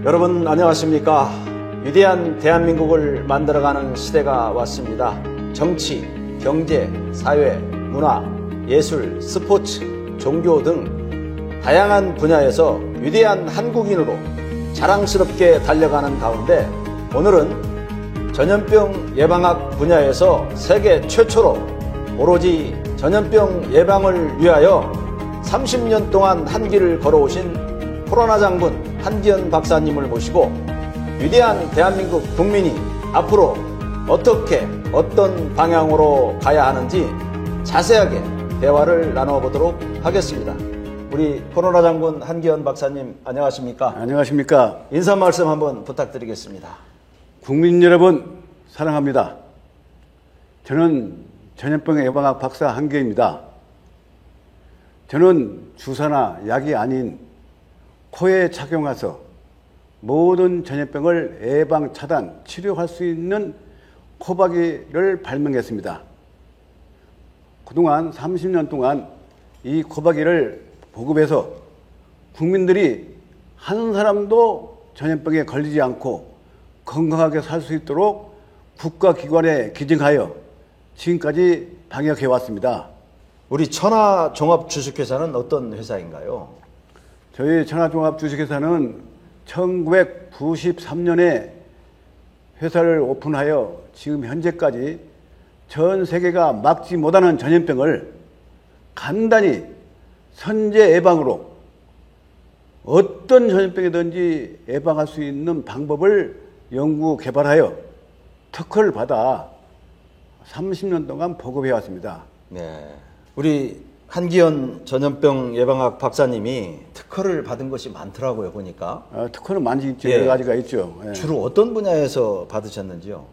여러분 안녕하십니까? 위대한 대한민국을 만들어가는 시대가 왔습니다. 정치, 경제, 사회, 문화, 예술, 스포츠, 종교 등 다양한 분야에서 위대한 한국인으로 자랑스럽게 달려가는 가운데 오늘은 전염병 예방학 분야에서 세계 최초로 오로지 전염병 예방을 위하여 30년 동안 한 길을 걸어오신 코로나 장군 한기현 박사님을 모시고 위대한 대한민국 국민이 앞으로 어떻게 어떤 방향으로 가야 하는지 자세하게 대화를 나눠보도록 하겠습니다. 우리 코로나 장군 한기현 박사님 안녕하십니까? 안녕하십니까? 인사 말씀 한번 부탁드리겠습니다. 국민 여러분 사랑합니다. 저는 전염병 예방학 박사 한기현입니다. 저는 주사나 약이 아닌 코에 착용해서 모든 전염병을 예방, 차단, 치료할 수 있는 코박이를 발명했습니다. 그동안 30년 동안 이 코박이를 보급해서 국민들이 한 사람도 전염병에 걸리지 않고 건강하게 살 수 있도록 국가기관에 기증하여 지금까지 방역해 왔습니다. 우리 천하종합주식회사는 어떤 회사인가요? 저희 천하종합주식회사는 1993년에 회사를 오픈하여 지금 현재까지 전 세계가 막지 못하는 전염병을 간단히 선제 예방으로 어떤 전염병이든지 예방할 수 있는 방법을 연구 개발하여 특허를 받아 30년 동안 보급해 왔습니다. 네. 우리 한기현 전염병 예방학 박사님이 특허를 받은 것이 많더라고요, 보니까. 특허는 많이 있죠. 예. 여러 가지가 있죠. 예. 주로 어떤 분야에서 받으셨는지요?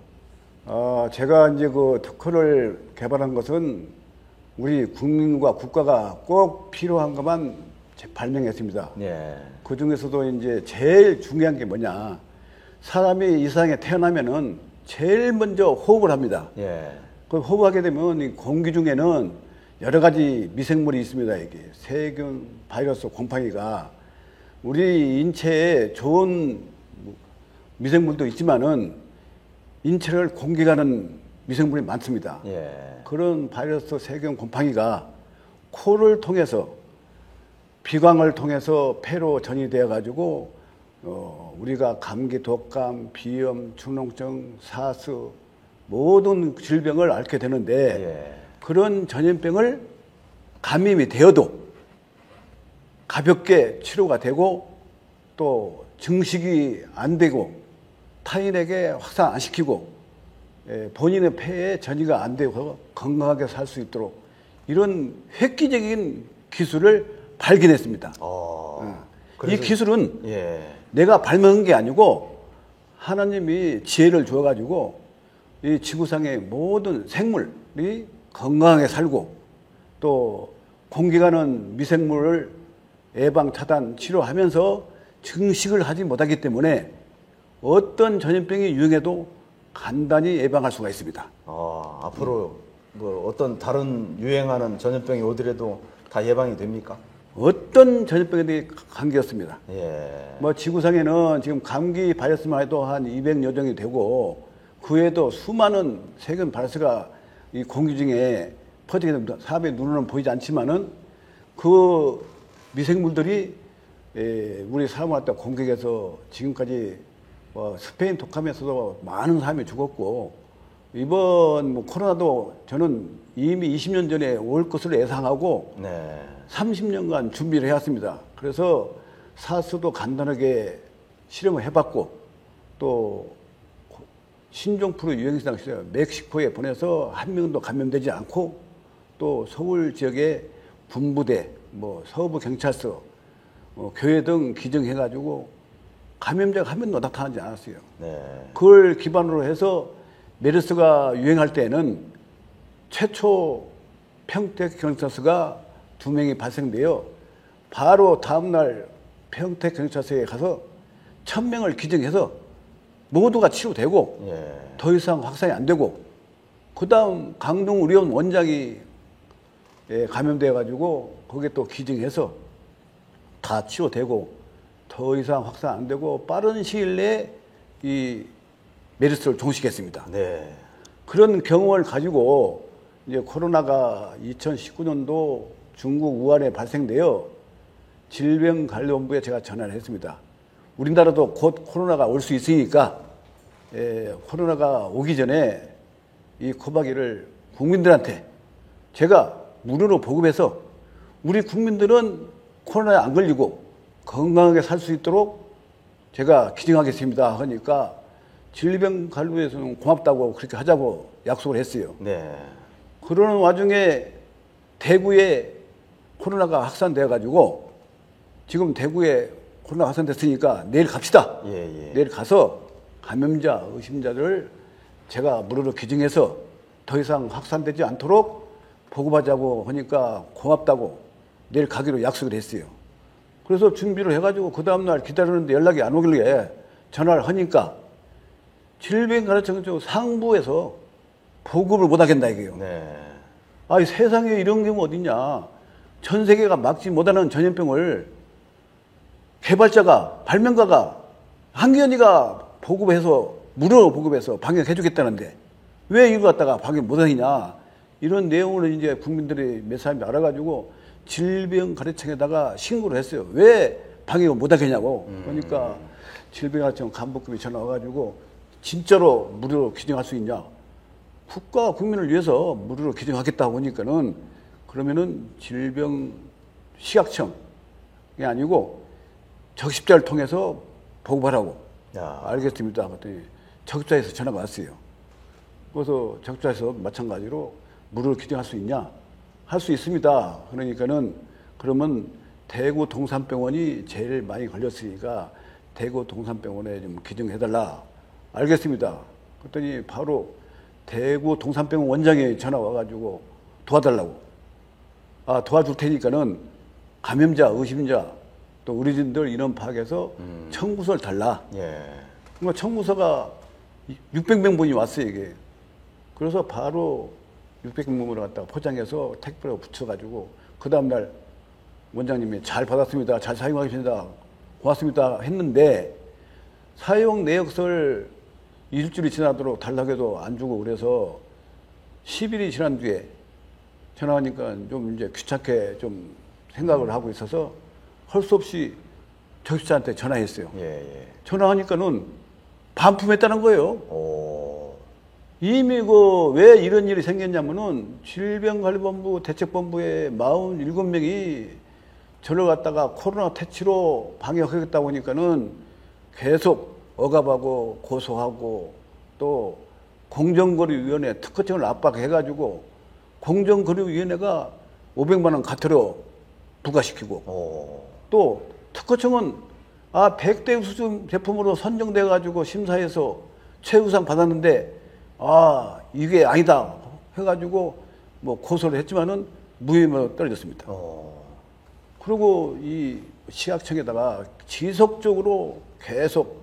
제가 이제 그 특허를 개발한 것은 우리 국민과 국가가 꼭 필요한 것만 발명했습니다. 예. 그 중에서도 이제 제일 중요한 게 뭐냐. 사람이 이 세상에 태어나면은 제일 먼저 호흡을 합니다. 예. 그 호흡하게 되면 이 공기 중에는 여러 가지 미생물이 있습니다. 이게 세균, 바이러스, 곰팡이가 우리 인체에 좋은 미생물도 있지만은 인체를 공격하는 미생물이 많습니다. 예. 그런 바이러스, 세균, 곰팡이가 코를 통해서 비광을 통해서 폐로 전이되어 가지고 우리가 감기, 독감, 비염, 축농증, 사스 모든 질병을 앓게 되는데 예. 그런 전염병을 감염이 되어도 가볍게 치료가 되고 또 증식이 안 되고 타인에게 확산 안 시키고 본인의 폐에 전이가 안 되고 건강하게 살 수 있도록 이런 획기적인 기술을 발견했습니다. 이 기술은 예. 내가 발명한 게 아니고 하나님이 지혜를 주어가지고 이 지구상의 모든 생물이 건강하게 살고 또 공기가는 미생물을 예방, 차단, 치료하면서 증식을 하지 못하기 때문에 어떤 전염병이 유행해도 간단히 예방할 수가 있습니다. 앞으로 뭐 어떤 다른 유행하는 전염병이 오더라도 다 예방이 됩니까? 어떤 전염병에도 관계없습니다. 예. 뭐 지구상에는 지금 감기 바이러스만 해도 한 200여 종이 되고 그 외에도 수많은 세균 바이러스가 이 공기 중에 퍼지게 됩니다. 사람의 눈으로는 보이지 않지만은 그 미생물들이 우리 사람한테 공격해서 지금까지 스페인 독감에서도 많은 사람이 죽었고 이번 코로나도 저는 이미 20년 전에 올 것으로 예상하고 네. 30년간 준비를 해왔습니다. 그래서 사스도 간단하게 실험을 해봤고 또 신종플루 유행성 시절 멕시코에 보내서 한 명도 감염되지 않고 또 서울 지역의 분부대, 서부 경찰서, 교회 등 기증해가지고 감염자가 한 명도 나타나지 않았어요. 네. 그걸 기반으로 해서 메르스가 유행할 때는 최초 평택 경찰서가 2명이 발생되어 바로 다음날 평택 경찰서에 가서 1000명을 기증해서 모두가 치료되고 예. 더 이상 확산이 안 되고 그 다음 강동 의료원 원장이 감염돼 가지고 거기에 또 기증해서 다 치료되고 더 이상 확산 안 되고 빠른 시일 내에 이 메르스를 종식했습니다. 네. 그런 경험을 가지고 이제 코로나가 2019년도 중국 우한에 발생되어 질병관리본부에 제가 전화를 했습니다. 우리나라도 곧 코로나가 올 수 있으니까 코로나가 오기 전에 이 코바기를 국민들한테 제가 무료로 보급해서 우리 국민들은 코로나에 안 걸리고 건강하게 살 수 있도록 제가 기증하겠습니다 하니까 질병관리부에서는 고맙다고 그렇게 하자고 약속을 했어요. 네. 그러는 와중에 대구에 코로나가 확산되어 가지고 지금 대구에 코로나 확산됐으니까 내일 갑시다. 예, 예. 내일 가서 감염자, 의심자를 제가 무료로 기증해서 더 이상 확산되지 않도록 보고하자고 하니까 고맙다고 내일 가기로 약속을 했어요. 그래서 준비를 해가지고 그 다음날 기다리는데 연락이 안 오길래 전화를 하니까 질병관리청 상부에서 보급을 못 하겠다 이게요. 네. 아니 세상에 이런 경우 어딨냐. 전 세계가 막지 못하는 전염병을 개발자가 발명가가 한기현이가 보급해서 무료로 보급해서 방역해 주겠다는데 왜 이거 갖다가 방역 못 하느냐. 이런 내용을 이제 국민들이 몇 사람이 알아가지고 질병관리청에다가 신고를 했어요. 왜 방역을 못 하겠냐고. 그러니까 질병관리청 간부급이 전화 와가지고 진짜로 무료로 기증할 수 있냐. 국가 국민을 위해서 무료로 기증하겠다고 하니까는 그러면은 질병식약청이 아니고 적십자를 통해서 보급하라고. 야. 알겠습니다. 그랬더니 적십자에서 전화가 왔어요. 그래서 적십자에서 마찬가지로 무료로 기증할 수 있냐? 할 수 있습니다. 그러니까는 그러면 대구 동산병원이 제일 많이 걸렸으니까 대구 동산병원에 좀 기증해달라. 알겠습니다. 그랬더니 바로 대구 동산병원 원장이 전화 와가지고 도와달라고. 아, 도와줄 테니까는 감염자, 의심자, 또 의료진들 인원 파악해서 청구서를 달라. 예. 그러니까 청구서가 600명분이 왔어요, 이게. 그래서 바로 600명분을 갖다가 포장해서 택배로 붙여가지고 그 다음날 원장님이 잘 받았습니다. 잘 사용하겠습니다. 고맙습니다. 했는데 사용 내역서를 일주일이 지나도록 달라고 해도 안 주고 그래서 10일이 지난 뒤에 전화하니까 좀 이제 귀찮게 좀 생각을 하고 있어서 할 수 없이 적십자한테 전화했어요. 예, 예. 전화하니까는 반품했다는 거예요. 오. 이미 왜 이런 일이 생겼냐면은 질병관리본부 대책본부에 47명이 저를 갖다가 코로나 퇴치로 방역하겠다고 하니까는 계속 억압하고 고소하고 또 공정거래위원회 특허청을 압박해가지고 공정거래위원회가 500만 원 과태료 부과시키고 오. 또 특허청은 100대 수준 제품으로 선정돼가지고 심사해서 최우상 받았는데 이게 아니다 해가지고 뭐 고소를 했지만은 무혐의로 떨어졌습니다. 그리고 이 식약청에다가 지속적으로 계속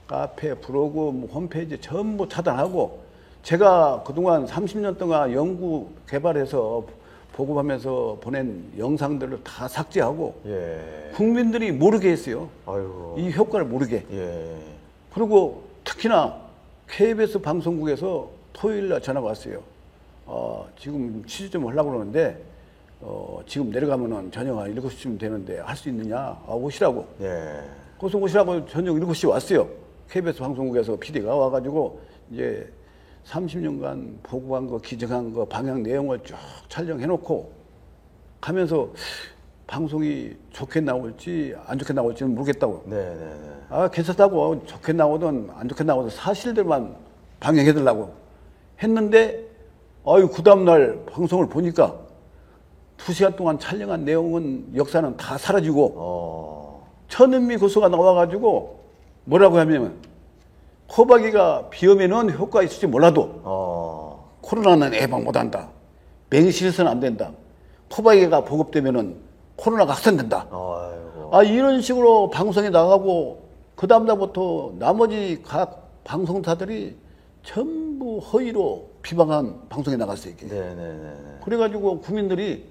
카페, 블로그, 홈페이지 전부 차단하고 제가 그동안 30년 동안 연구 개발해서 보급하면서 보낸 영상들을 다 삭제하고 예. 국민들이 모르게 했어요. 아이고. 이 효과를 모르게. 예. 그리고 특히나 KBS 방송국에서 토요일날 전화가 왔어요. 지금 취재 좀 하려고 그러는데 지금 내려가면은 저녁 한 7시쯤 되는데 할 수 있느냐? 오시라고. 예. 그래서 오시라고 저녁 7시에 왔어요. KBS 방송국에서 PD가 와가지고 이제 30년간 보고한 거, 기증한 거, 방향 내용을 쭉 촬영해놓고 가면서 방송이 좋게 나올지 안 좋게 나올지는 모르겠다고. 네네네. 괜찮다고. 좋게 나오든 안 좋게 나오든 사실들만 방영해달라고 했는데 그 다음날 방송을 보니까 2시간 동안 촬영한 내용은 역사는 다 사라지고 천은미 교수가 나와가지고 뭐라고 하면 코바기가 비염에는 효과 있을지 몰라도 코로나는 예방 못한다. 맹실해서는 안 된다. 코바기가 보급되면은 코로나가 확산된다. 이런 식으로 방송에 나가고 그 다음날부터 나머지 각 방송사들이 전부 허위로 비방한 방송에 나갔어요. 이게. 네네네. 그래가지고 국민들이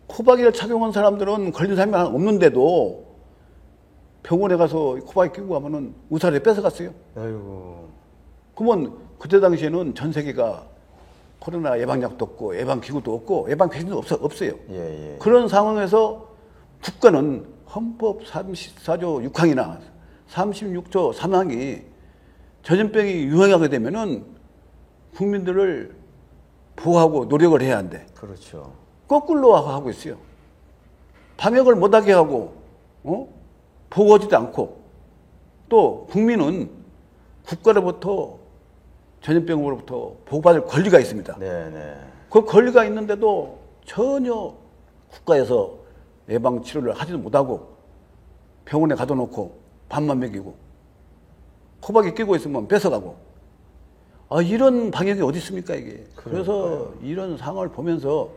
코바기를 착용한 사람들은 걸린 사람이 없는데도 병원에 가서 코바이 끼고 가면은 의사를 뺏어갔어요. 아이고. 그러면 그때 당시에는 전 세계가 코로나 예방약도 없고 예방기구도 없고 예방백신도 없어요. 예, 예. 그런 상황에서 국가는 헌법 34조 6항이나 36조 3항이 전염병이 유행하게 되면은 국민들을 보호하고 노력을 해야 한대. 그렇죠. 거꾸로 하고 있어요. 방역을 못하게 하고, 보호하지도 않고, 또 국민은 국가로부터 전염병으로부터 보호받을 권리가 있습니다. 네네. 그 권리가 있는데도 전혀 국가에서 예방 치료를 하지도 못하고 병원에 가둬놓고 밥만 먹이고 코박이 끼고 있으면 뺏어가고 이런 방역이 어디 있습니까 이게. 그래서 이런 상황을 보면서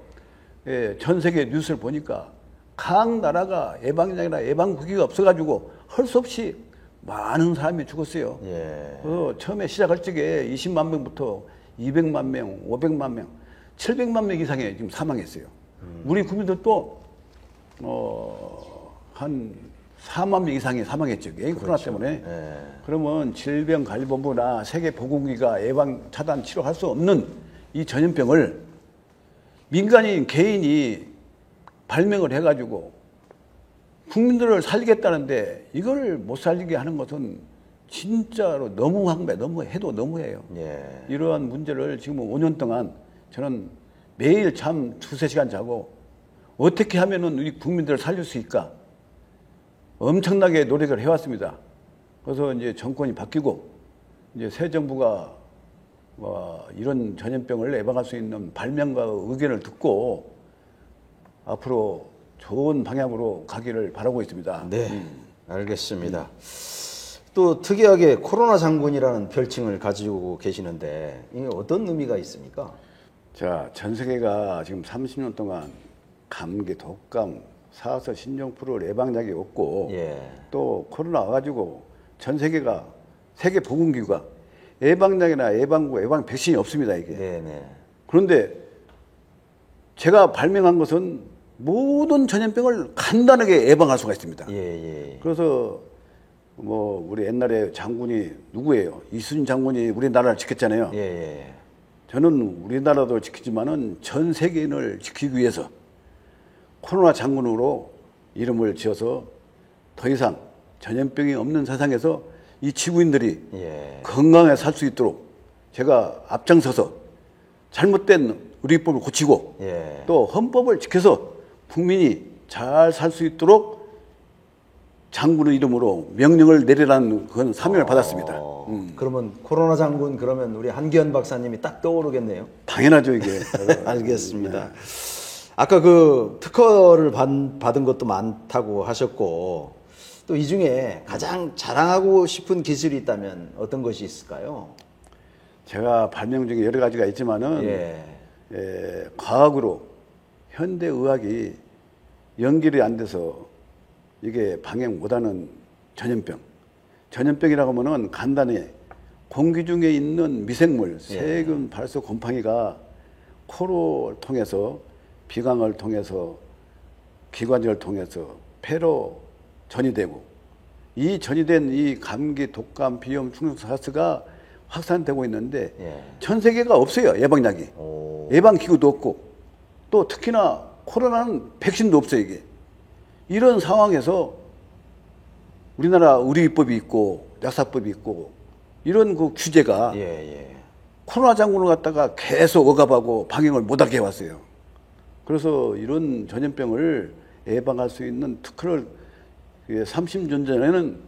전 세계 뉴스를 보니까 각 나라가 예방약이나 예방구기가 없어가지고 할 수 없이 많은 사람이 죽었어요. 예. 처음에 시작할 적에 20만 명부터 200만 명, 500만 명, 700만 명 이상이 지금 사망했어요. 우리 국민들도 한 4만 명 이상이 사망했죠. 코로나 때문에. 예. 그러면 질병관리본부나 세계보건기구가 예방, 차단, 치료할 수 없는 이 전염병을 민간인, 개인이 발명을 해가지고 국민들을 살리겠다는데 이걸 못 살리게 하는 것은 진짜로 너무한 거예요. 너무해도 너무해요. 예. 이러한 문제를 지금 5년 동안 저는 매일 잠 2-3시간 자고 어떻게 하면은 우리 국민들을 살릴 수 있을까? 엄청나게 노력을 해왔습니다. 그래서 이제 정권이 바뀌고 이제 새 정부가 이런 전염병을 예방할 수 있는 발명과 의견을 듣고 앞으로 좋은 방향으로 가기를 바라고 있습니다. 네, 알겠습니다. 또 특이하게 코로나 장군이라는 별칭을 가지고 계시는데 이게 어떤 의미가 있습니까? 자, 전 세계가 지금 30년 동안 감기, 독감, 사서, 신종플루 예방약이 없고 예. 또 코로나 와가지고 전 세계가 세계보건기구가 예방약이나 예방구, 예방 백신이 없습니다 이게. 네네. 그런데 제가 발명한 것은 모든 전염병을 간단하게 예방할 수가 있습니다. 예. 그래서 우리 옛날에 장군이 누구예요? 이순신 장군이 우리나라를 지켰잖아요. 예. 저는 우리나라도 지키지만은 전 세계인을 지키기 위해서 코로나 장군으로 이름을 지어서 더 이상 전염병이 없는 세상에서 이 지구인들이 예. 건강하게 살 수 있도록 제가 앞장서서 잘못된 의료법을 고치고 예. 또 헌법을 지켜서 국민이 잘 살 수 있도록 장군의 이름으로 명령을 내리라는 그런 사명을 받았습니다. 그러면 코로나 장군 그러면 우리 한기현 박사님이 딱 떠오르겠네요. 당연하죠 이게. 알겠습니다. 아까 그 특허를 받은 것도 많다고 하셨고 또 이 중에 가장 자랑하고 싶은 기술이 있다면 어떤 것이 있을까요? 제가 발명 중에 여러 가지가 있지만은 예. 과학으로 현대 의학이 연결이 안 돼서 이게 방역 못하는 전염병이라고 하면은 간단히 공기 중에 있는 미생물, 세균, 발소, 곰팡이가 코를 통해서 비강을 통해서 기관지를 통해서 폐로 전이되고 이 전이된 이 감기, 독감, 비염, 충농, 사스가 확산되고 있는데 전 세계가 없어요 예방약이. 예방기구도 없고 또 특히나 코로나는 백신도 없어요 이게. 이런 상황에서 우리나라 의료법이 있고 약사법이 있고 이런 그 규제가 코로나 장군을 갖다가 계속 억압하고 방역을 못하게 해왔어요. 그래서 이런 전염병을 예방할 수 있는 특허를 30년 전에는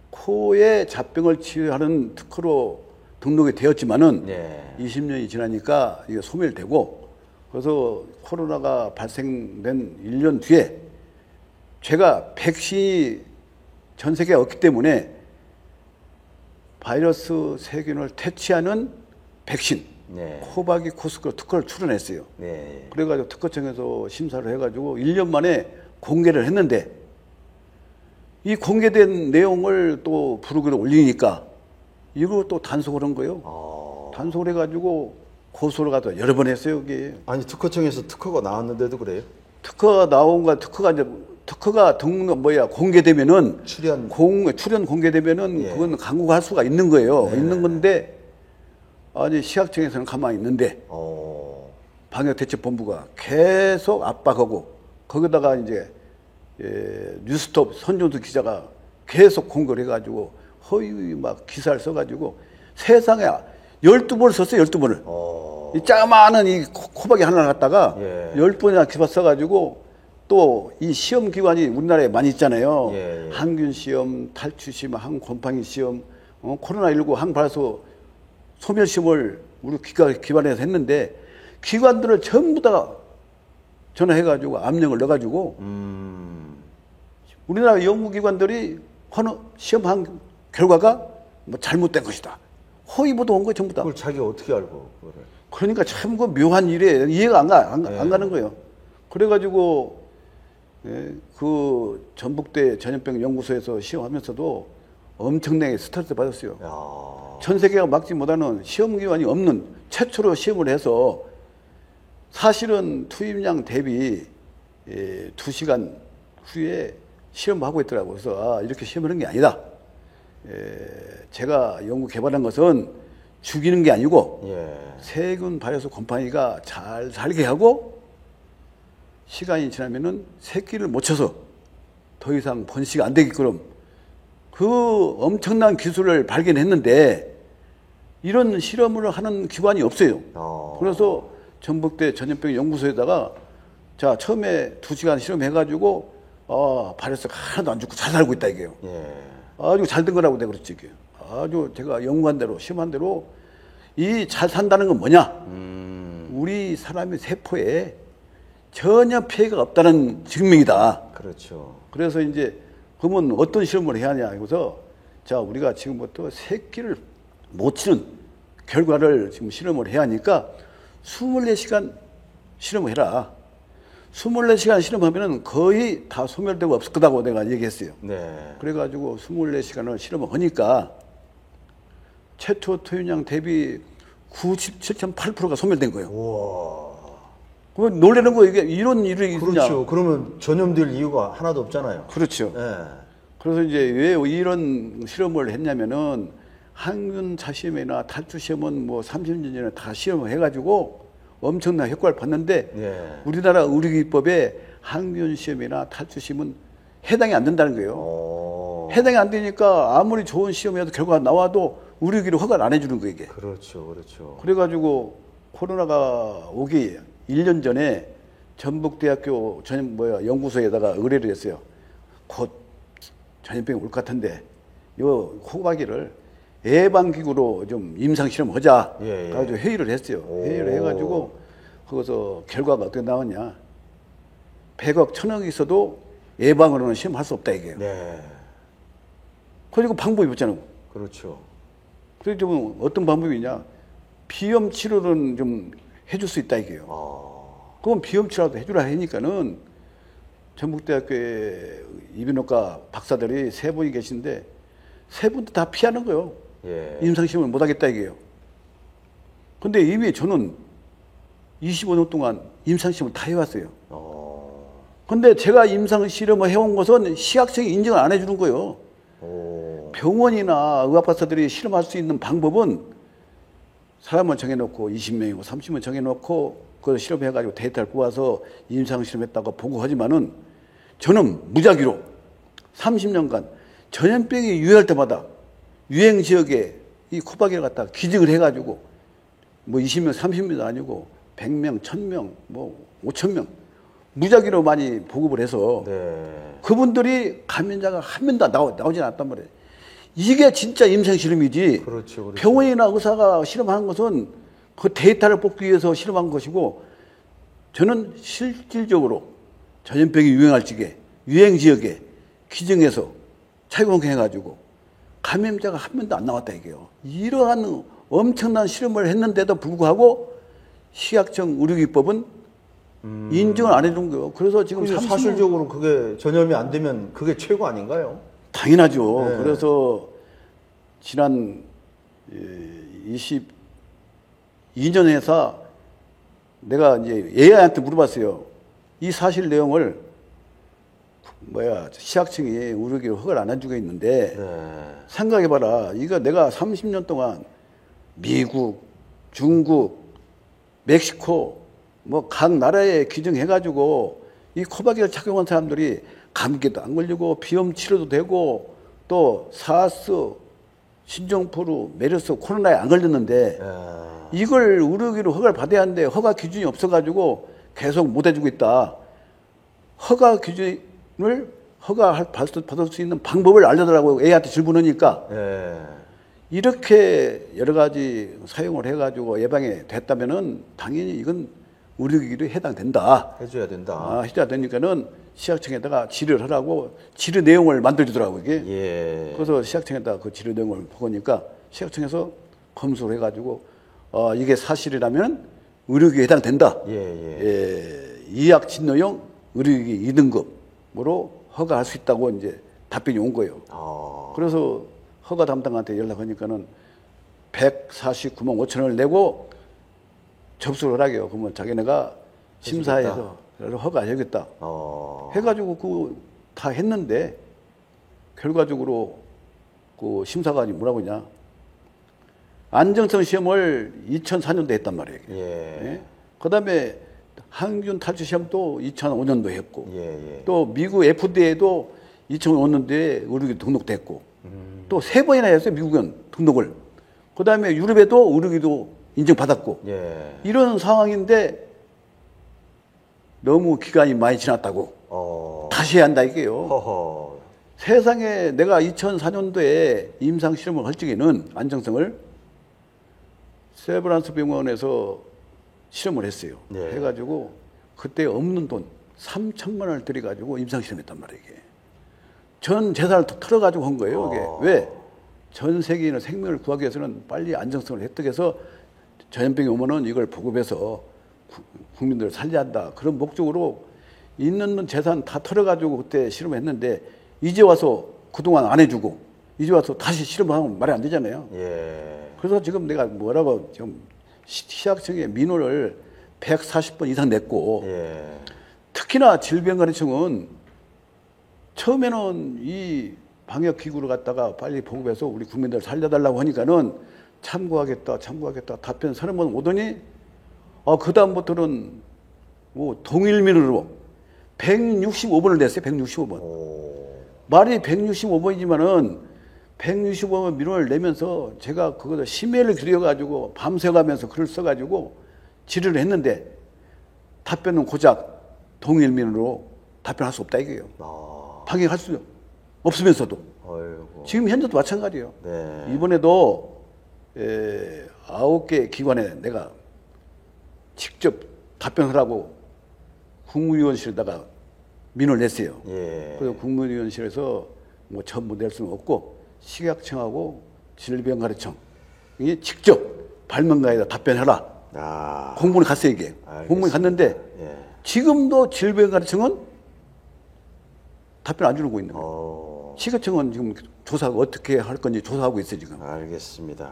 코의 잡병을 치료하는 특허로 등록이 되었지만은 20년이 지나니까 이게 소멸되고 그래서 코로나가 발생된 1년 뒤에 제가 백신이 전 세계에 없기 때문에 바이러스 세균을 퇴치하는 백신 코바기 코스크 특허를 출원했어요. 그래가지고 특허청에서 심사를 해가지고 1년 만에 공개를 했는데 이 공개된 내용을 또 브로그에 올리니까 이거 또 단속을 한 거예요. 단속을 해가지고 고소를 가서 여러 번 했어요. 이게. 아니 특허청에서 특허가 나왔는데도 그래요? 특허가 나온 거 특허가 이제 특허가 공개되면은 출연. 출연 공개되면은 예. 그건 강구할 수가 있는 거예요. 네. 있는 건데 아니 시각청에서는 가만히 있는데 방역대책본부가 계속 압박하고 거기다가 이제 뉴스톱 손준수 기자가 계속 공격을 해가지고 허위 막 기사를 써가지고 세상에 12번을 썼어요. 12번을. 이 짜마는 이 코박이 하나를 갖다가 예. 10번이나 기사 써가지고 또 이 시험 기관이 우리나라에 많이 있잖아요. 예. 항균 시험, 탈출 시험, 항곰팡이 시험, 코로나19 항발수 소멸 시험을 우리 기관에서 했는데 기관들을 전부 다 전화해가지고 압력을 넣어가지고 우리나라 연구기관들이 시험한 결과가 뭐 잘못된 것이다. 허위보도 온 거예요, 전부 다. 그걸 자기가 어떻게 알고 그거를? 그러니까 참 그 묘한 일이에요. 이해가 안 가는 거예요. 그래가지고 그 전북대 전염병 연구소에서 시험하면서도 엄청나게 스트레스 받았어요. 야. 전 세계가 막지 못하는 시험기관이 없는 최초로 시험을 해서 사실은 투입량 대비 2시간 후에 시험하고 있더라고요. 그래서 이렇게 시험하는 게 아니다. 제가 연구 개발한 것은 죽이는 게 아니고 예. 세균 바이러스 곰팡이가 잘 살게 하고 시간이 지나면은 새끼를 못 쳐서 더 이상 번식이 안 되게끔 그 엄청난 기술을 발견했는데 이런 실험을 하는 기관이 없어요. 그래서 전북대 전염병 연구소에다가 자 처음에 2시간 실험해가지고 바이러스가 하나도 안 죽고 잘 살고 있다 이게요. 예. 아주 잘 된 거라고 내가 그랬지 이게. 아주 제가 연구한 대로 시험한 대로 이 잘 산다는 건 뭐냐? 우리 사람의 세포에 전혀 피해가 없다는 증명이다. 그렇죠. 그래서 이제 그러면 어떤 실험을 해야 하냐 해서 자 우리가 지금부터 새끼를 못 치는 결과를 지금 실험을 해야 하니까 24시간 실험을 해라. 24시간 실험하면은 거의 다 소멸되고 없을 거다고 내가 얘기했어요. 네. 그래가지고 24시간을 실험을 하니까 최초 투입량 대비 97.8%가 소멸된 거예요. 우와. 그 놀라는 거 이게 이런 일이 있냐? 그렇죠. 그러면 전염될 이유가 하나도 없잖아요. 그렇죠. 예. 그래서 이제 왜 이런 실험을 했냐면은 항균 자시험이나 탈출 시험은 뭐 30년 전에 다 시험을 해가지고 엄청난 효과를 봤는데 예. 우리나라 의료기법에 항균 시험이나 탈출 시험은 해당이 안 된다는 거예요. 해당이 안 되니까 아무리 좋은 시험이라도 결과가 나와도 의료기를 허가를 안 해주는 거예요, 이게. 그렇죠. 그렇죠. 그래가지고 코로나가 오기 1년 전에 전북대학교 연구소에다가 의뢰를 했어요. 곧 전염병이 올 것 같은데 요 코바기를 예방기구로 좀 임상실험하자. 예, 예. 그래가지고 회의를 했어요. 회의를 해가지고 거기서 결과가 어떻게 나왔냐. 100억, 1000억 있어도 예방으로는 시험할 수 없다 이게요. 네. 그리고 방법이 없잖아요. 그렇죠. 그래서 좀 어떤 방법이냐. 비염 치료는 좀 해줄 수 있다 이게요. 그럼 비염 치료라도 해주라 하니까는 전북대학교에 이비인후과 박사들이 3분이 계신데 3분도 다 피하는 거예요. 예. 임상시험을 못 하겠다 이게요. 근데 이미 저는 25년 동안 임상시험을 다 해왔어요. 근데 제가 임상실험을 해온 것은 시각청이 인정을 안 해주는 거예요. 병원이나 의학박사들이 실험할 수 있는 방법은 사람을 정해놓고 20명이고 30명 정해놓고 그걸 실험해가지고 데이터를 뽑아서 임상실험했다고 보고하지만은 저는 무작위로 30년간 전염병이 유행할 때마다 유행 지역에 이 코바기를 갖다가 기증을 해가지고 뭐 20명, 30명도 아니고 100명, 1000명, 뭐 5000명 무작위로 많이 보급을 해서 네. 그분들이 감염자가 한 명도 나오지 않았단 말이에요. 이게 진짜 임상실험이지. 그렇죠, 그렇죠. 병원이나 의사가 실험하는 것은 그 데이터를 뽑기 위해서 실험한 것이고 저는 실질적으로 전염병이 유행할 지역에 유행 지역에 기증해서 차용해가지고 감염자가 한 명도 안 나왔다 이게요. 이러한 엄청난 실험을 했는데도 불구하고 시각청 의료기법은 인정을 안 해준 거예요. 그래서 지금 사실적으로 그게 전염이 안 되면 그게 최고 아닌가요? 당연하죠. 네. 그래서 지난 22년에서 내가 이제 AI한테 물어봤어요. 이 사실 내용을 시약청이 의료기를 허가를 안 해주고 있는데 네. 생각해봐라. 이거 내가 30년 동안 미국, 중국, 멕시코 뭐 각 나라에 규정해가지고 이 코바기를 착용한 사람들이 감기도 안 걸리고 비염 치료도 되고 또 사스, 신종플루, 메르스, 코로나에 안 걸렸는데 이걸 의료기로 허가를 받아야 하는데 허가 기준이 없어가지고 계속 못 해주고 있다. 허가 기준을 받을 수 있는 방법을 알려달라고 애한테 질문하니까 이렇게 여러 가지 사용을 해가지고 예방이 됐다면은 당연히 이건 의료기기로 해당된다. 해줘야 된다. 해줘야 되니까는 시약청에다가 질의를 하라고 질의 내용을 만들어주더라고 이게. 예. 그래서 시약청에다가 그 질의 내용을 보니까 시약청에서 검수를 해가지고 이게 사실이라면 의료기기에 해당된다. 이약 진료용 의료기기 2등급으로 허가할 수 있다고 이제 답변이 온 거예요. 그래서 허가 담당한테 연락하니까는 149만 5천원을 내고 접수를 하게요. 그러면 자기네가 심사해서 허가해야겠다. 해가지고 그 다 했는데 결과적으로 그 심사관이 뭐라고 했냐. 안정성 시험을 2004년도에 했단 말이에요. 예? 그 다음에 항균 탈출 시험도 2005년도에 했고 또 미국 FDA도 2005년도에 의료기 등록됐고 또 3번이나 했어요. 미국은 등록을. 그 다음에 유럽에도 의료기도 인정받았고 이런 상황인데 너무 기간이 많이 지났다고 다시 해야 한다 이게요. 허허. 세상에 내가 2004년도에 임상실험을 할 적에는 안정성을 세브란스 병원에서 실험을 했어요. 해가지고 그때 없는 돈 3천만 원을 들여가지고 임상실험했단 말이에요. 이게. 전 재산을 털어가지고 한 거예요. 이게. 왜? 전 세계인의 생명을 구하기 위해서는 빨리 안정성을 획득해서 전염병이 오면은 이걸 보급해서 국민들을 살려야 한다. 그런 목적으로 있는 재산 다 털어가지고 그때 실험을 했는데 이제 와서 그동안 안 해주고 이제 와서 다시 실험하면 말이 안 되잖아요. 그래서 지금 내가 뭐라고 지금 시약청에 민원을 140번 이상 냈고 특히나 질병관리청은 처음에는 이 방역기구를 갖다가 빨리 보급해서 우리 국민들을 살려달라고 하니까는 참고하겠다 답변 30번 오더니 그다음부터는 뭐 동일민으로 165번을 냈어요. 165번. 말이 165번이지만은 165번 민원을 내면서 제가 그것을 심해를 그려가지고 밤새가면서 글을 써가지고 질의를 했는데 답변은 고작 동일민으로 답변할 수 없다 이거예요. 방역할 수 없으면서도. 지금 현재도 마찬가지예요. 이번에도 9개 기관에 내가 직접 답변하라고 국무위원실에다가 민원을 냈어요. 그래서 국무위원실에서 뭐 전부 낼 수는 없고 식약청하고 질병관리청이 직접 발명가에다 답변해라. 공문이 갔어요 이게. 공문이 갔는데 지금도 질병관리청은 답변 안 주고 있는 거예요. 식약청은 지금 조사가 어떻게 할 건지 조사하고 있어요 지금. 알겠습니다.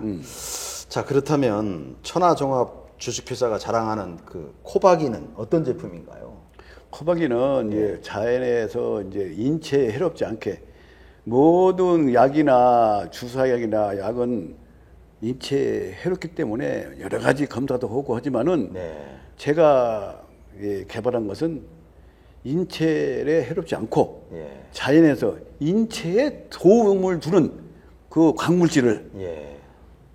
자 그렇다면 천하종합 주식회사가 자랑하는 그 코바기는 어떤 제품인가요? 코바기는 자연에서 이제 인체에 해롭지 않게 모든 약이나 주사약이나 약은 인체에 해롭기 때문에 여러 가지 검사도 하고 하지만은 제가 개발한 것은 인체에 해롭지 않고 자연에서 인체에 도움을 주는 그 광물질을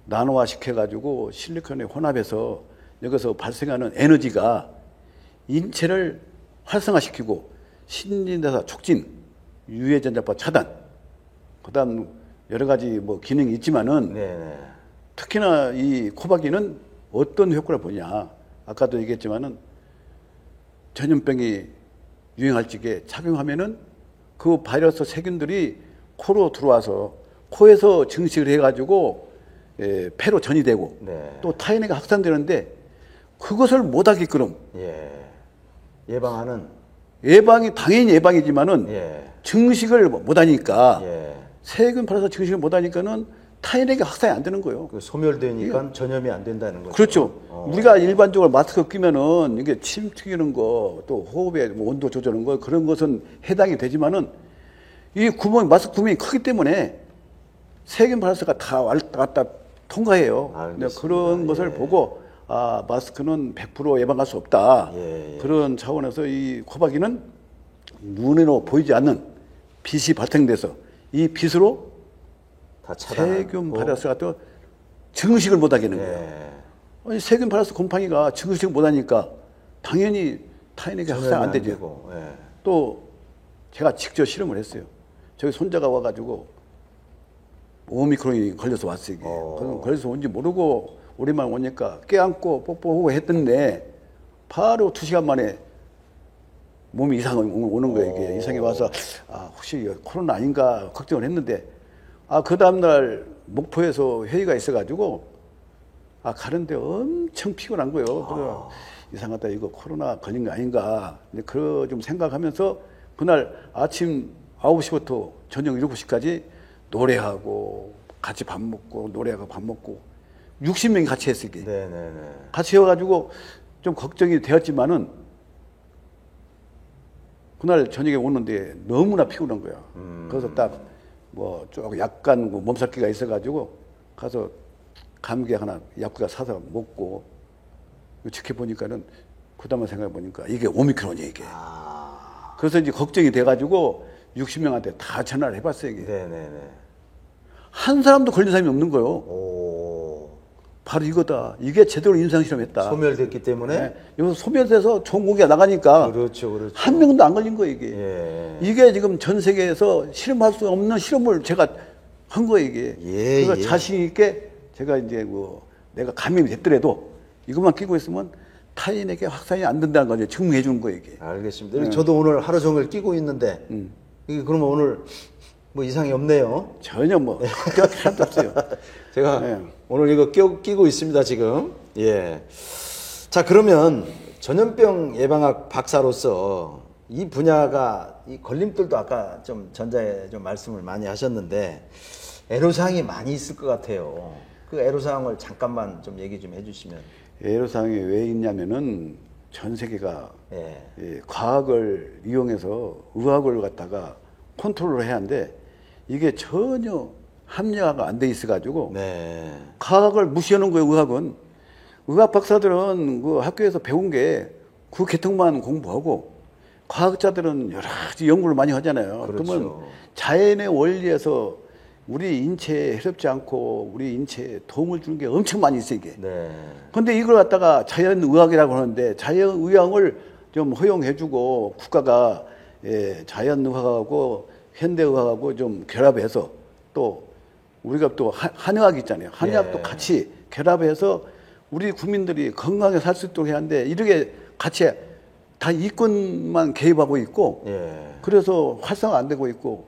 나노화 시켜가지고 실리콘에 혼합해서 여기서 발생하는 에너지가 인체를 활성화시키고 신진대사 촉진, 유해전자파 차단, 그다음 여러 가지 뭐 기능이 있지만은 특히나 이 코바기는 어떤 효과를 보냐? 아까도 얘기했지만은 전염병이 유행할 적에 착용하면은 그 바이러스 세균들이 코로 들어와서 코에서 증식을 해가지고 폐로 전이되고 또 타인에게 확산되는데 그것을 못하게끔 예방이 당연히 예방이지만은 증식을 못하니까 세균 발라서 증식을 못하니까는 타인에게 확산이 안 되는 거예요. 그 소멸되니까 전염이 안 된다는 거죠. 그렇죠. 우리가 일반적으로 마스크 끼면은 이게 침 튀기는 거, 또 호흡에 뭐 온도 조절하는 거, 그런 것은 해당이 되지만은 이 마스크 구멍이 크기 때문에 세균 바이러스가 다 왔다 갔다 통과해요. 알겠습니다. 그런 것을 보고, 아, 마스크는 100% 예방할 수 없다. 그런 차원에서 이 코박이는 눈으로 보이지 않는 빛이 발생돼서 이 빛으로 다 차단하고. 세균 바이러스가 또 증식을 못 하게 하는 거예요. 아니, 세균 바이러스 곰팡이가 증식을 못 하니까 당연히 타인에게 확산 안 되죠. 또 제가 직접 실험을 했어요. 저기 손자가 와가지고 오미크론이 걸려서 왔어요. 이게. 걸려서 온지 모르고 오랜만에 오니까 껴안고 뽀뽀하고 했던데 바로 2시간 만에 몸이 이상이 오는 거예요. 이게 이상이 와서 아, 혹시 코로나 아닌가 걱정을 했는데 아, 그 다음날 목포에서 회의가 있어가지고 아, 가는데 엄청 피곤한 거예요. 그래서 이상하다, 이거 코로나 걸린 거 아닌가. 그거 좀 생각하면서 그날 아침 9시부터 저녁 7시까지 노래하고 같이 밥 먹고 노래하고 밥 먹고 60명이 같이 했어요. 이게. 같이 해가지고 좀 걱정이 되었지만은 그날 저녁에 오는데 너무나 피곤한 거야. 그래서 딱 뭐 조금 약간 몸살기가 있어가지고 가서 감기 하나 약국에 사서 먹고 지켜보니까는 그다음에 생각해보니까 이게 오미크론이야 이게. 그래서 이제 걱정이 돼가지고 60명한테 다 전화를 해봤어요 이게. 한 사람도 걸린 사람이 없는 거예요. 바로 이거다. 이게 제대로 임상실험했다. 소멸됐기 때문에. 네. 여기서 소멸돼서 좋은 공기가 나가니까. 그렇죠. 한 명도 안 걸린 거예요 이게. 이게 지금 전 세계에서 실험할 수 없는 실험을 제가 한 거예요 이게. 그래서 자신 있게 제가 이제 뭐 내가 감염이 됐더라도 이것만 끼고 있으면 타인에게 확산이 안 된다는 걸 증명해 주는 거예요 이게. 알겠습니다. 저도 오늘 하루 종일 끼고 있는데 이게 그러면 오늘 뭐 이상이 없네요. 전혀 뭐 하나도 없어요. 제가 오늘 이거 끼고 있습니다 지금. 자, 그러면 전염병 예방학 박사로서 이 분야가 이 걸림돌도 아까 좀 전자에 좀 말씀을 많이 하셨는데 애로사항이 많이 있을 것 같아요. 그 애로사항을 잠깐만 좀 얘기 좀 해주시면. 애로사항이 왜 있냐면은 전 세계가 과학을 이용해서 의학을 갖다가 컨트롤을 해야 하는데 이게 전혀 합리화가 안 돼 있어가지고 과학을 무시하는 거예요. 의학은 의학 박사들은 그 학교에서 배운 게 그 계통만 공부하고 과학자들은 여러 가지 연구를 많이 하잖아요. 그러면 자연의 원리에서 우리 인체에 해롭지 않고 우리 인체에 도움을 주는 게 엄청 많이 있어요 이게. 그런데 이걸 갖다가 자연의학이라고 하는데 자연의학을 좀 허용해주고 국가가 자연의학하고 현대의학하고 좀 결합해서 또 우리가 또 한의학 있잖아요. 한의학도 같이 결합해서 우리 국민들이 건강하게 살 수 있도록 해야 하는데 이렇게 같이 다 이권만 개입하고 있고 그래서 활성화 안 되고 있고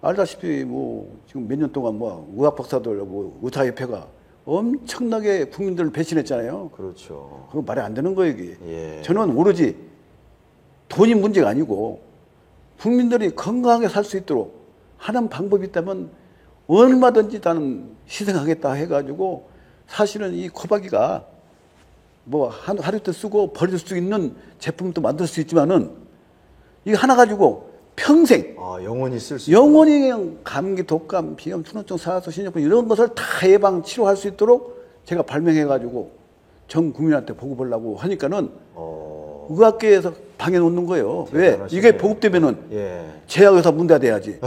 알다시피 뭐 지금 몇 년 동안 뭐 의학 박사들 뭐 의사협회가 엄청나게 국민들을 배신했잖아요. 그렇죠. 그거 말이 안 되는 거예요 이게. 저는 오로지 돈이 문제가 아니고 국민들이 건강하게 살 수 있도록 하는 방법이 있다면 얼마든지 나는 희생하겠다 해가지고 사실은 이 코박이가 뭐 하루 때 쓰고 버릴 수 있는 제품도 만들 수 있지만은 이거 하나 가지고 평생 영원히 쓸 수 영원히 그냥 감기, 독감, 비염, 충농증, 사서, 신경증 이런 것을 다 예방 치료할 수 있도록 제가 발명해가지고 전 국민한테 보급하려고 하니까는 의학계에서 방해 놓는 거예요. 왜? 이게 보급되면은 제약회사 문제가 돼야지.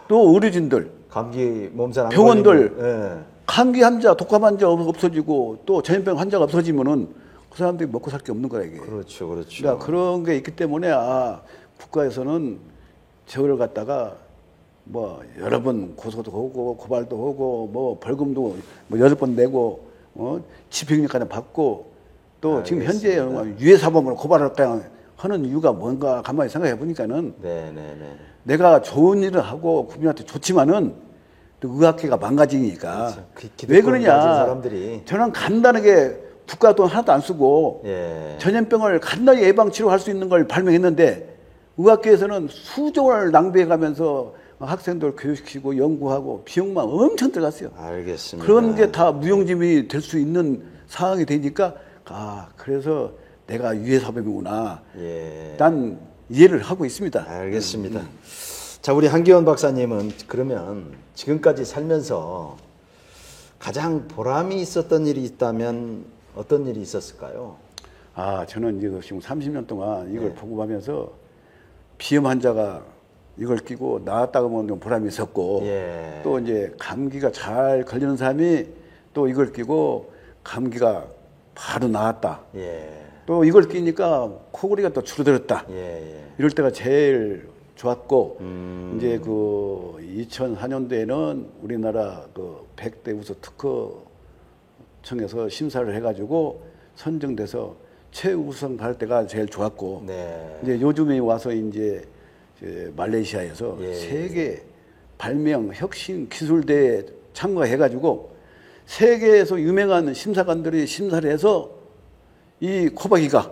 또 의료진들, 감기 몸살 안 병원들, 감기 환자, 독감 환자 없어지고 또 전염병 환자가 없어지면은 그 사람들이 먹고 살 게 없는 거야 이게. 그렇죠. 그러니까 그런 게 있기 때문에 국가에서는 저걸 갖다가 뭐 여러 번 고소도 하고 고발도 하고 뭐 벌금도 뭐 8번 내고 집행유예까지 받고 또 지금 현재 유해사범으로 고발할까 하는 이유가 뭔가 가만히 생각해 보니까는 내가 좋은 일을 하고 국민한테 좋지만은 또 의학계가 망가지니까 왜 그러냐. 사람들이. 저는 간단하게 국가 돈 하나도 안 쓰고 전염병을 간단히 예방 치료할 수 있는 걸 발명했는데 의학계에서는 수조 원을 낭비해 가면서 학생들 교육시키고 연구하고 비용만 엄청 들어갔어요. 알겠습니다. 그런 게 다 무용지물이 될 수 있는 상황이 되니까 그래서 내가 유해사범이구나. 예. 난 이해를 하고 있습니다. 알겠습니다. 자, 우리 한기원 박사님은 그러면 지금까지 살면서 가장 보람이 있었던 일이 있다면 어떤 일이 있었을까요? 저는 이제 지금 30년 동안 이걸 네. 보고하면서 비염 환자가 이걸 끼고 나았다고 하면 좀 보람이 있었고 예. 또 이제 감기가 잘 걸리는 사람이 또 이걸 끼고 감기가 바로 나았다. 예. 또 이걸 끼니까 코골이가 또 줄어들었다. 예. 이럴 때가 제일 좋았고 이제 그 2004년도에는 우리나라 그 100대 우수 특허청에서 심사를 해가지고 선정돼서 최우수상 받을 때가 제일 좋았고 네. 이제 요즘에 와서 이제 말레이시아에서 예. 세계 발명 혁신 기술대에 참가해가지고 세계에서 유명한 심사관들이 심사를 해서 이 코박이가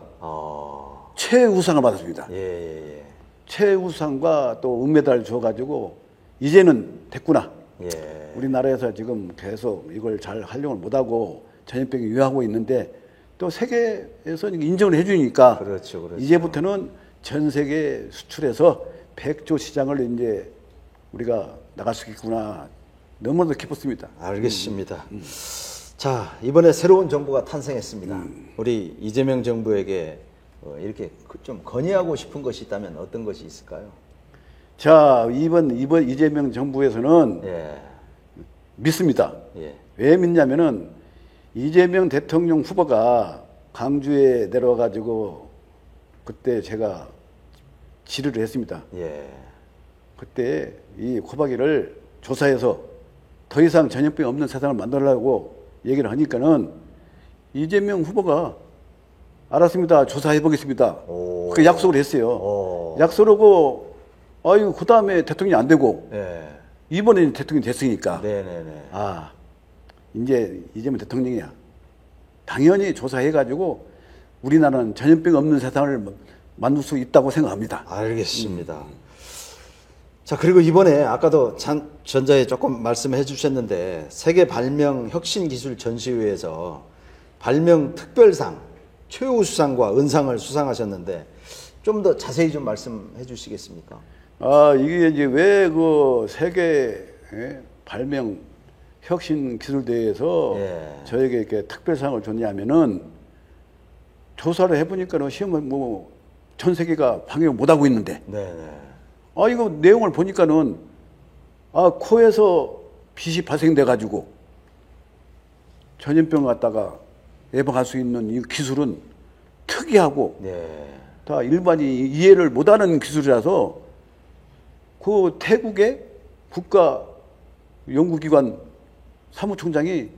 최우수상을 받았습니다. 예. 최우수상과 또 은메달을 줘가지고 이제는 됐구나. 예. 우리나라에서 지금 계속 이걸 잘 활용을 못하고 전염병이 유행하고 있는데 또 세계에서 인정을 해주니까 그렇죠. 이제부터는 전 세계 수출해서 100조 시장을 이제 우리가 나갈 수 있구나. 너무나도 기뻤습니다. 알겠습니다. 자, 이번에 새로운 정부가 탄생했습니다. 우리 이재명 정부에게 이렇게 좀 건의하고 싶은 것이 있다면 어떤 것이 있을까요? 자, 이번 이재명 정부에서는 예. 믿습니다. 예. 왜 믿냐면은 이재명 대통령 후보가 광주에 내려와가지고 그때 제가 질의를 했습니다. 예. 그때 이 코박이를 조사해서 더 이상 전염병이 없는 세상을 만들려고 얘기를 하니까는 이재명 후보가 알았습니다. 조사해 보겠습니다. 그 약속을 했어요. 약속하고 그 다음에 대통령이 안 되고 예. 이번에는 대통령이 됐으니까 네네네. 이제 이재명 대통령이야. 당연히 조사해가지고 우리나라는 전염병 없는 세상을 만들 수 있다고 생각합니다. 알겠습니다. 자, 그리고 이번에 아까도 전자에 조금 말씀해 주셨는데 세계 발명 혁신 기술 전시회에서 발명 특별상 최우수상과 은상을 수상하셨는데 좀 더 자세히 좀 말씀해 주시겠습니까? 이게 이제 왜 그 세계 발명 혁신 기술대회에서 저에게 이렇게 특별상을 줬냐면은 조사를 해보니까는 시험을 전 세계가 방역을 못하고 있는데 네네. 이거 내용을 보니까는 코에서 빛이 발생돼 가지고 전염병 갖다가 예방할 수 있는 이 기술은 특이하고 다 일반이 이해를 못하는 기술이라서 그 태국의 국가 연구기관 사무총장이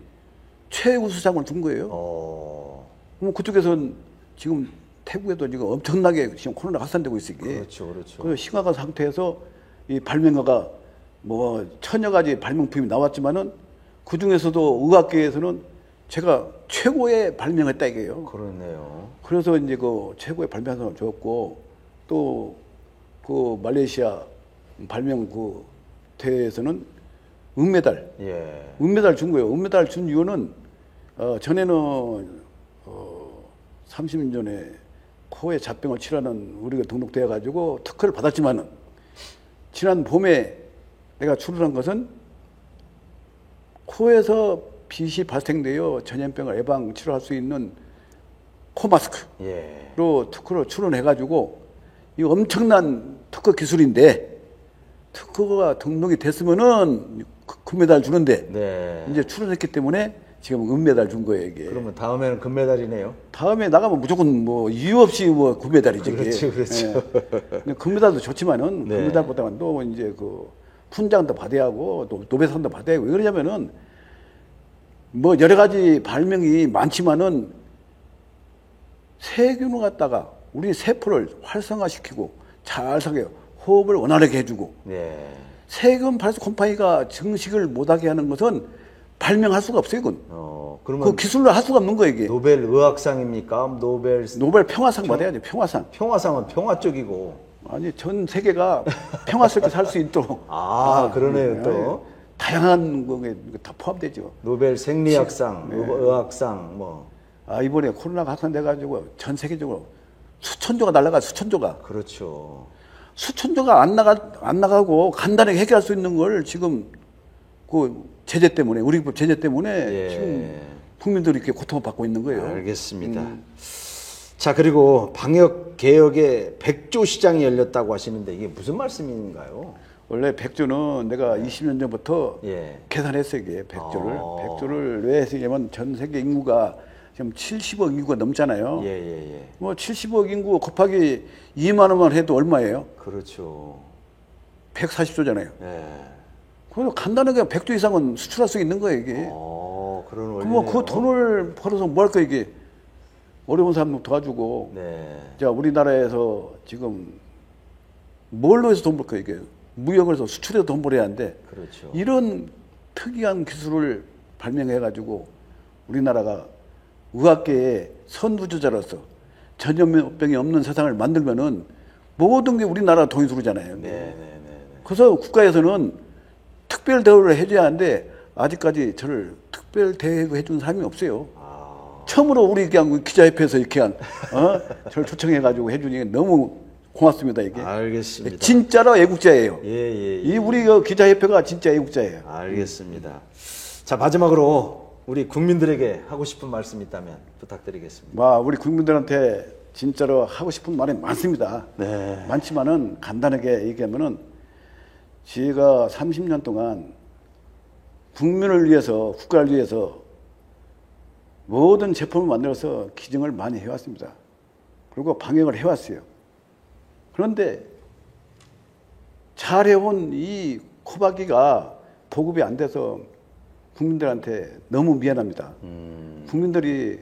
최우수상을 준 거예요. 그럼 그쪽에서는 지금 태국에도 지금 엄청나게 지금 코로나 확산되고 있으니 그렇죠. 그 심각한 상태에서 이 발명가가 천여 가지 발명품이 나왔지만은 그 중에서도 의학계에서는 제가 최고의 발명했다 이게요. 그렇네요. 그래서 이제 그 최고의 발명상을 줬고 또 그 말레이시아 발명 그 대회에서는 은메달 준 거예요. 은메달 준 이유는 전에는 30년 전에 코에 잡병을 치료하는 우리가 등록되어 가지고 특허를 받았지만은 지난 봄에 내가 출원한 것은 코에서 빛이 발생되어 전염병을 예방 치료할 수 있는 코 마스크로 특허로 출원해 가지고 이 엄청난 특허 기술인데 특허가 등록이 됐으면은 금메달 주는데 이제 출원했기 때문에 지금 은메달 준 거예요, 이게. 그러면 다음에는 금메달이네요. 다음에 나가면 무조건 이유 없이 금메달이지. 그렇죠. 예. 금메달도 좋지만은 금메달보다는 또 이제 그 훈장도 받아야 하고 또 노벨상도 받아야 하고 왜 그러냐면은 여러 가지 발명이 많지만은 세균을 갖다가 우리 세포를 활성화시키고 잘 사게 호흡을 원활하게 해주고 세균 발수 컴파니가 증식을 못하게 하는 것은 발명할 수가 없어요, 이건. 그러면 그 기술로 할 수가 없는 거예요, 이게. 노벨 의학상입니까? 노벨 평화상 받아야죠, 평화상. 평화상은 평화 쪽이고. 아니 전 세계가 평화스럽게 살 수 있도록 그러네요 또. 다양한 거에 다 포함되죠. 노벨 생리학상, 의학상 뭐. 이번에 코로나가 확산돼가지고 전 세계적으로 수천조가 날아가 수천조가. 그렇죠. 수천조가 안 나가고 간단하게 해결할 수 있는 걸 지금 그 제재 때문에 우리 제재 때문에 예. 지금 국민들이 이렇게 고통을 받고 있는 거예요. 알겠습니다. 자, 그리고 방역 개혁에 백조 시장이 열렸다고 하시는데 이게 무슨 말씀인가요? 원래 백조는 내가 20년 전부터 예. 계산했어요. 이게 백조를 왜 했냐면 전 세계 인구가 지금 70억 인구가 넘잖아요. 예. 뭐 70억 인구 곱하기 2만 원만 해도 얼마예요? 그렇죠. 140조잖아요. 예. 그래서 간단하게 100조 이상은 수출할 수 있는 거예요, 이게. 그런 원리. 그럼 그 돈을 벌어서 뭐 할까, 이게. 어려운 사람 도와주고. 네. 자, 우리나라에서 지금 뭘로 해서 돈 벌까, 이게. 무역을 해서 수출해서 돈 벌어야 하는데. 그렇죠. 이런 특이한 기술을 발명해가지고 우리나라가 의학계의 선두주자로서 전염병이 없는 세상을 만들면은 모든 게 우리나라 돈이 들어오잖아요. 네. 그래서 국가에서는 특별 대우를 해줘야 하는데 아직까지 저를 특별 대우 해준 사람이 없어요. 처음으로 우리 그냥 기자협회에서 이렇게 저를 초청해가지고 해주니 너무 고맙습니다, 이게. 알겠습니다. 진짜로 애국자예요. 예. 이 우리 그 기자협회가 진짜 애국자예요. 알겠습니다. 자, 마지막으로 우리 국민들에게 하고 싶은 말씀 있다면 부탁드리겠습니다. 우리 국민들한테 진짜로 하고 싶은 말이 많습니다. 네. 많지만은 간단하게 얘기하면은 제가 30년 동안 국민을 위해서, 국가를 위해서 모든 제품을 만들어서 기증을 많이 해왔습니다. 그리고 방역을 해왔어요. 그런데 잘해온 이 코바기가 보급이 안 돼서 국민들한테 너무 미안합니다. 국민들이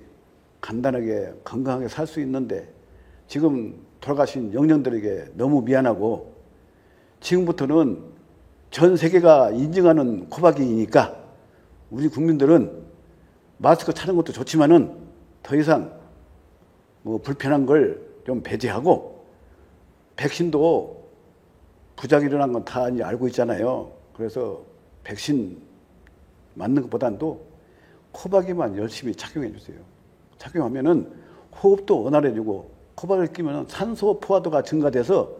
간단하게 건강하게 살 수 있는데 지금 돌아가신 영령들에게 너무 미안하고 지금부터는 전 세계가 인정하는 코바기이니까 우리 국민들은 마스크 차는 것도 좋지만은 더 이상 뭐 불편한 걸 좀 배제하고 백신도 부작용이 일어난 건 다 이제 알고 있잖아요. 그래서 백신 맞는 것보다도 코바기만 열심히 착용해 주세요. 착용하면은 호흡도 원활해지고 코바기를 끼면 산소 포화도가 증가돼서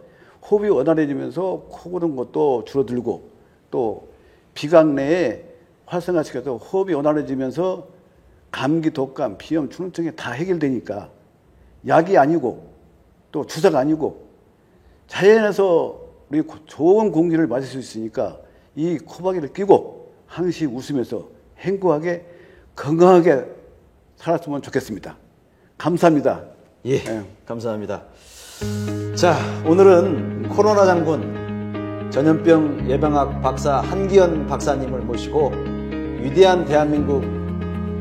호흡이 원활해지면서 코 고는 것도 줄어들고 또 비강 내에 활성화시켜서 호흡이 원활해지면서 감기, 독감, 비염, 충농증이 다 해결되니까 약이 아니고 또 주사가 아니고 자연에서 우리 좋은 공기를 마실 수 있으니까 이 코바기를 끼고 항시 웃으면서 행복하게 건강하게 살았으면 좋겠습니다. 감사합니다. 예, 감사합니다. 자, 오늘은 코로나 장군 전염병 예방학 박사 한기현 박사님을 모시고 위대한 대한민국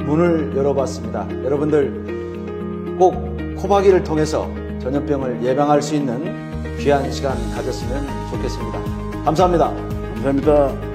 문을 열어봤습니다. 여러분들 꼭 코바기를 통해서 전염병을 예방할 수 있는 귀한 시간 가졌으면 좋겠습니다. 감사합니다. 감사합니다.